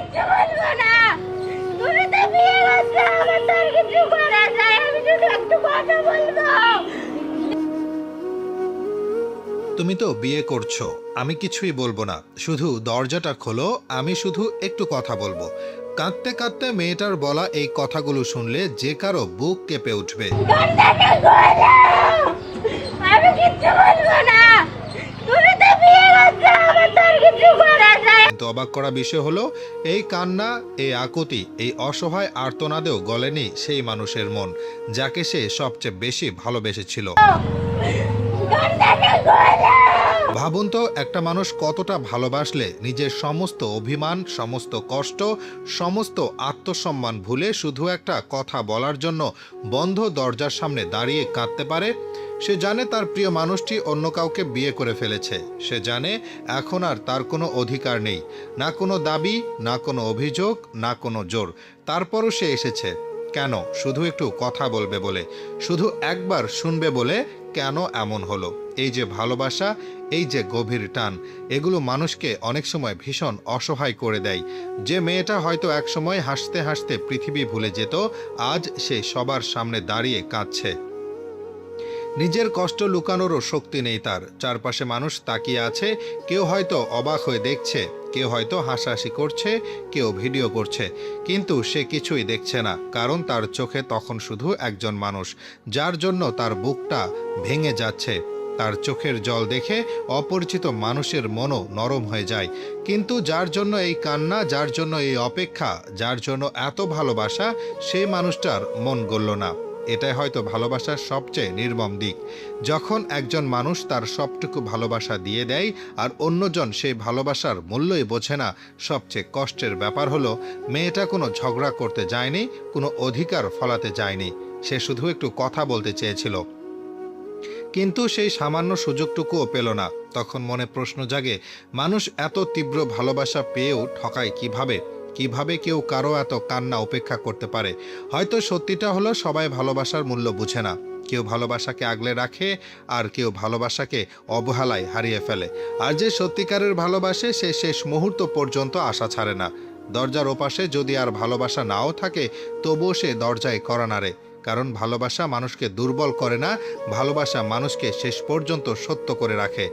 কিচ্ছু বলবো না। তুমি তো বিয়ে করছো, আমার তো আর কিছু করার নাই, আমি শুধু একটু কথা বলবো। তুমি তো বিয়ে করছো, আমি কিছুই বলবো না, শুধু দরজাটা খোলো, আমি শুধু একটু কথা বলবো। কাঁদতে কাঁদতে মেয়েটার বলা এই কথাগুলো শুনলে যে কারো বুক কেঁপে উঠবে। দরজাটা খোলো, আমি কিচ্ছু বলবো না। তুমি তো বিয়ে করছো, আমার তো আর কিছু করার নাই। কিন্তু অবাক করা বিষয় হলো, এই কান্না, এই আকুতি, এই অসহায় আর্তনাদেও গলেনি সেই মানুষের মন যাকে সে সবচেয়ে বেশি ভালোবেসেছিল। দরজাটা খোলো। ভাবুন তো, একটা মানুষ কতটা ভালোবাসলে নিজের সমস্ত অভিমান, সমস্ত কষ্ট, সমস্ত আত্মসম্মান ভুলে শুধু একটা কথা বলার জন্য বন্ধ দরজার সামনে দাঁড়িয়ে কাঁদতে পারে। সে জানে তার প্রিয় মানুষটি অন্য কাউকে বিয়ে করে ফেলেছে। সে জানে এখন আর তার কোনো অধিকার নেই, না কোনো দাবি, না কোনো অভিযোগ, না কোনো জোর। তারপরও সে এসেছে। কেন? শুধু একটু কথা বলবে বলে, শুধু একবার শুনবে বলে। কেন এমন হলো? এই যে ভালোবাসা, এই যে গভীর টান, এগুলো মানুষকে অনেক সময় ভীষণ অসহায় করে দেয়। যে মেয়েটা হয়তো একসময় হাসতে হাসতে পৃথিবী ভুলে যেত, আজ সে সবার সামনে দাঁড়িয়ে কাঁদছে। নিজের কষ্ট লুকানোরও শক্তি নেই তার। চারপাশে মানুষ তাকিয়ে আছে, কেউ হয়তো অবাক হয়ে দেখছে, কেউ হয়তো হাসাহাসি করছে, কেউ ভিডিও করছে, কিন্তু সে কিছুই দেখছে না, কারণ তার চোখে তখন শুধু একজন মানুষ, যার জন্য তার বুকটা ভেঙে যাচ্ছে। তার চোখের জল দেখে অপরিচিত মানুষের মনও নরম হয়ে যায়। কিন্তু যার জন্য এই কান্না, যার জন্য এই অপেক্ষা, যার জন্য এত ভালোবাসা, সেই মানুষটার মন গলল না। এটাই হয়তো ভালোবাসার সবচেয়ে নির্মম দিক। যখন একজন মানুষ তার সবটুকু ভালোবাসা দিয়ে দেয় আর অন্যজন সেই ভালোবাসার মূল্যই বোঝে না। সবচেয়ে কষ্টের ব্যাপার হলো, মেয়েটা কোনো ঝগড়া করতে যায়নি, কোনো অধিকার ফলাতে যায়নি, সে শুধু একটু কথা বলতে চেয়েছিল, কিন্তু সেই সামান্য সুযোগটুকুও পেল না। তখন মনে প্রশ্ন জাগে, মানুষ এত তীব্র ভালোবাসা পেয়েও ঠকায় কিভাবে? কিভাবে কেউ কারো এত কান্না উপেক্ষা করতে পারে? হয়তো সত্যিটা হলো, সবাই ভালোবাসার মূল্য বুঝে না। কেউ ভালোবাসাকে আগলে রাখে, আর কেউ ভালোবাসাকে অবহেলায় হারিয়ে ফেলে। আর যে সত্যিকারের ভালোবাসে, সে শেষ মুহূর্ত পর্যন্ত আশা ছাড়ে না। দরজার ওপাশে যদি আর ভালোবাসা নাও থাকে, তবুও সে দরজায় কড়া নাড়ে। কারণ ভালোবাসা মানুষকে দুর্বল করে না, ভালোবাসা মানুষকে শেষ পর্যন্ত সত্য করে রাখে।